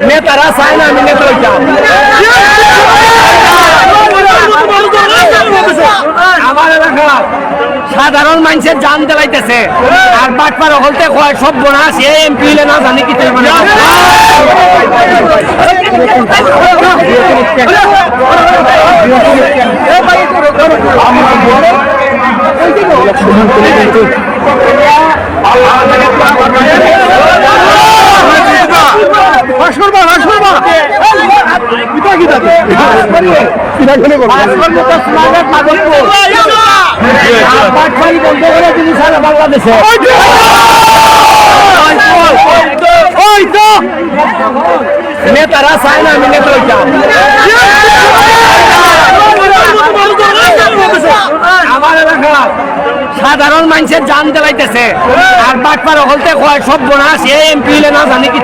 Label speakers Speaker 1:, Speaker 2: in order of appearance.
Speaker 1: নেতারা চায় না আমি নেতা হইতাম। আমার এলাকা সাধারণ মানুষের জান দেলাইতেছে আর বাটপার হলতে কয় সব বোনাস এমপি না জানি কি বাংলাদেশে নেতারা চায় না আমি নেতা হইতাম। আমার এলাকা সাধারণ মানুষের জান দেলাইতেছে আর বাটপার হলতে কয় সব বোনাস এমপি না জানি কি